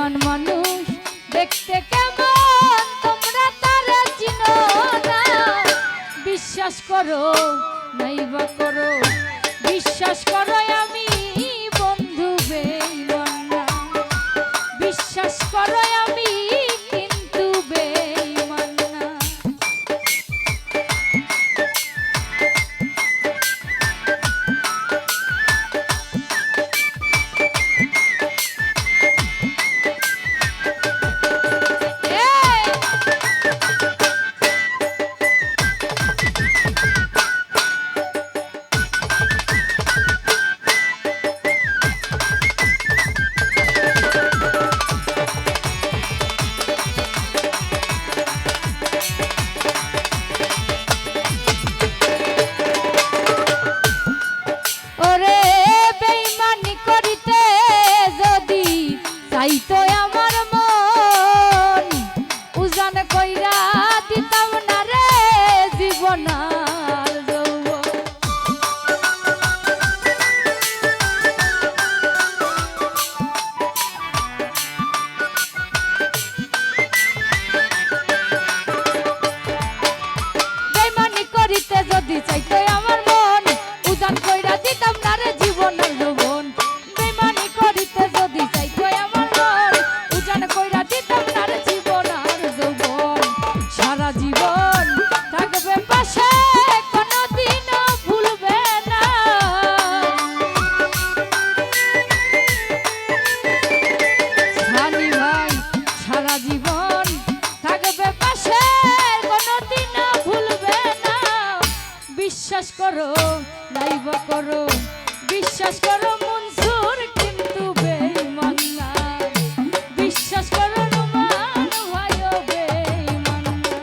বেঈমান মানুষ দেখতে কেমন তোমরা তারা চিনো না। বিশ্বাস করো নাইবা করো, বিশ্বাস করো আমি বন্ধু বেঈমান না। বিশ্বাস করো আমি কিন্তু বেঈমান না। চাইতো আমার মন উজান কইরা দিতাম না রে জীবনার যৌবন। বেঈমানি করিতে যদি চাইতো আমার মন উজান কইরা দিতাম না রে জীবনার যৌবন। বেঈমানি করিতে যদি চাইতো সারা জীবন থাকবে পাশে কোনদিনও ভুলবে না। সানি ভাই সারা জীবন থাকবে পাশে কোনদিনও ভুলবে না। বিশ্বাস করো নাইবা করো, বিশ্বাস করো মনসুর কিন্তু বেঈমান না। বিশ্বাস করো রুমান ভাইও বেঈমান না।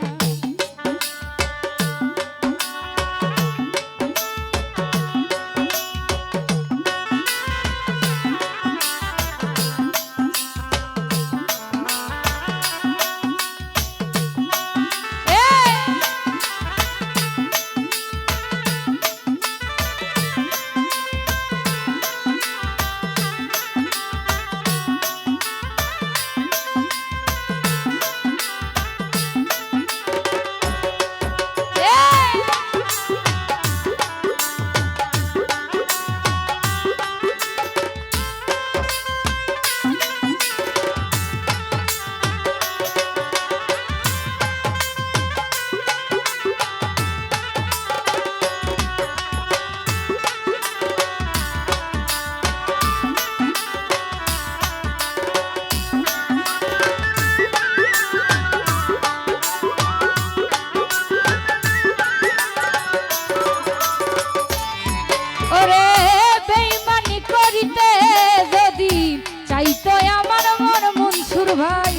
চাইতো আমার মন মনসুর ভাই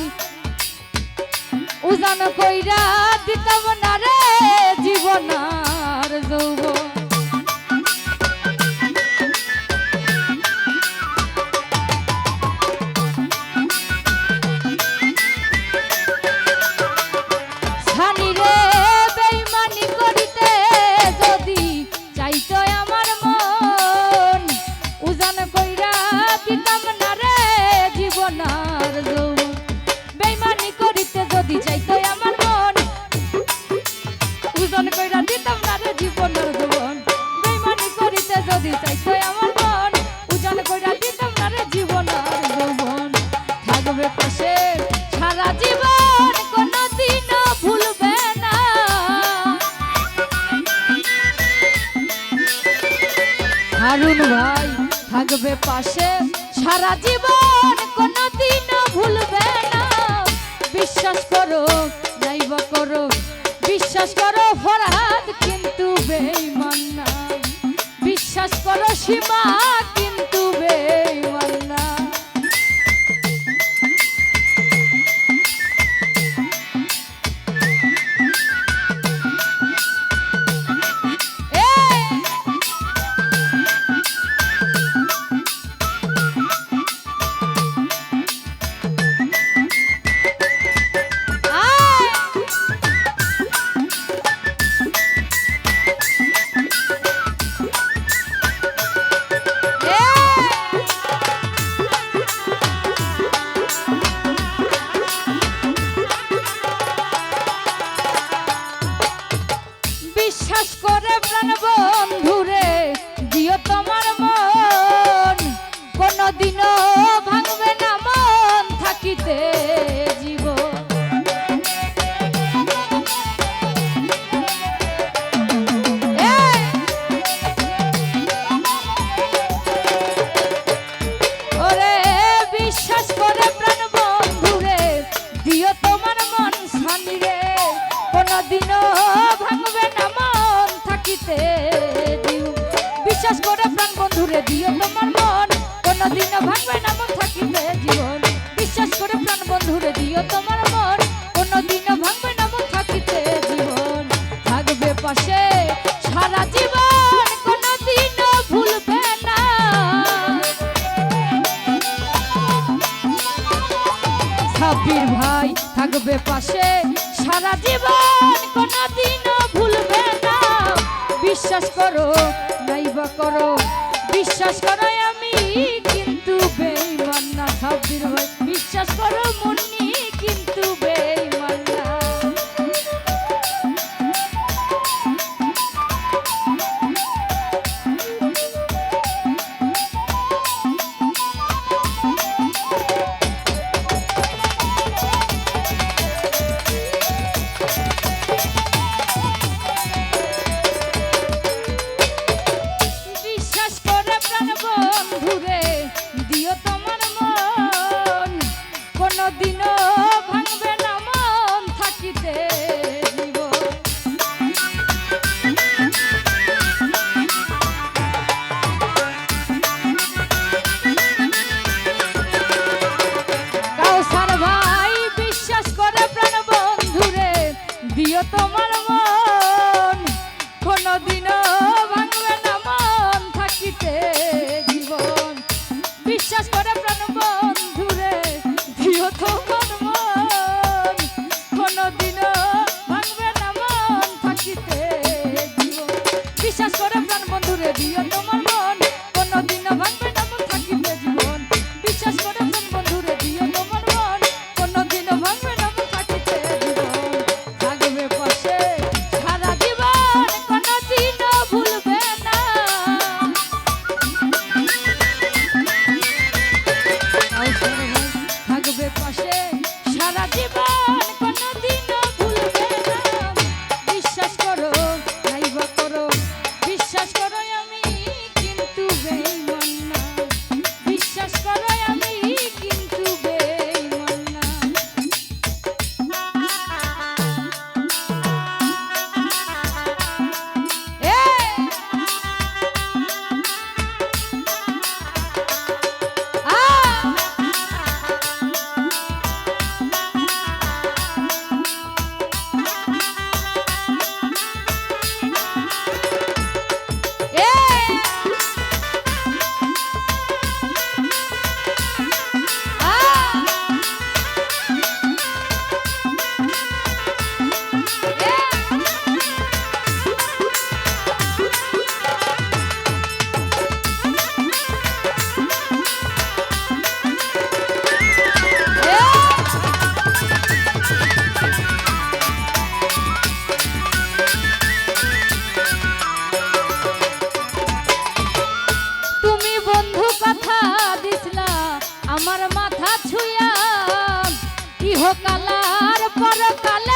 উজান কইরা দিতাম না রে জীবনার যৌবন। ছানি রে বেঈমানি করিতে যদি চাইতো আমার মন উজান কইরা দিতাম না রে জীবনার যৌবন। বেঈমানি করিতে যদি চাইতো আমার মন উজান কইরা দিতাম না রে জীবনার যৌবন। বেঈমানি করিতে যদি চাইতো আমার মন উজান কইরা দিতাম না রে জীবনার যৌবন। থাকবে পাশে সারা জীবন কোনদিনও ভুলবে না। হারুন ভাই থাকবে পাশে সারা জীবন কোনদিনও ভুলবে না। বিশ্বাস করো নাইবা করো, বিশ্বাস করো ফরহাদ কিন্তু বেঈমান না। বিশ্বাস করো সীমা কিন্তু বেঈমান না। কোনদিনও ভাঙবে না মন থাকিতে জীবন। বিশ্বাস করে প্রাণ বন্ধুরে দিও তোমার মন, কোনদিনও ভাঙবে না মন থাকিতে জীবন। বিশ্বাস করে প্রাণ বন্ধুরে দিও তোমার মন, কোনদিনও ভাঙবে না মন থাকিতে জীবন। থাকবে পাশে সারা জীবন, কোনদিনও ভুলবে না। সাব্বির ভাই থাকবে পাশে সারা জীবন, কোনদিনও ভুলবে না। বিশ্বাস করো নাইবা করো, বিশ্বাস করো আমি কিন্তু বেঈমান না। সাব্বির ভাই বিশ্বাস করো মুন্নি কিন্তু বেঈমান না। বিশ্বাস করে প্রাণ বন্ধুরে দিও তোমার মন, কোনদিনও ভাঙবে না মন থাকিতে জীবন। কাউসার ভাই বিশ্বাস করে প্রাণ বন্ধুরে দিও তোমার মন, কোনদিনও ভাঙবে না মন থাকিতে জীবন। বিশ্বাস করে প্রাণ বন্ধুরে দিও তোমার মন, কোনদিনও ভাঙবে না মন থাকিতে জীবন। বিশ্বাস করে প্রাণ বন্ধুরে দিও তোমার মন, কোনদিনও ভাঙবে না মন থাকিতে জীবন। বিশ্বাস করে প্রাণ বন্ধুরে দিও তোমার মন, কোনদিনও ভাঙবে না মন থাকিতে জীবন। থাকবে পাশে সারা জীবন, কোনদিনও ভুলবে না। থাকবে পাশে সারা জীবন, কোনদিনও ভুলবে না। বিশ্বাস করো নাইবা করো, বিশ্বাস করো আমি কিন্তু বেঈমান না। বিশ্বাস করো আমি কিন্তু বেঈমান না। তুমি বন্ধু কথা দিসলা আমার মাথা ছুঁয়া, ইহকালার পরকালে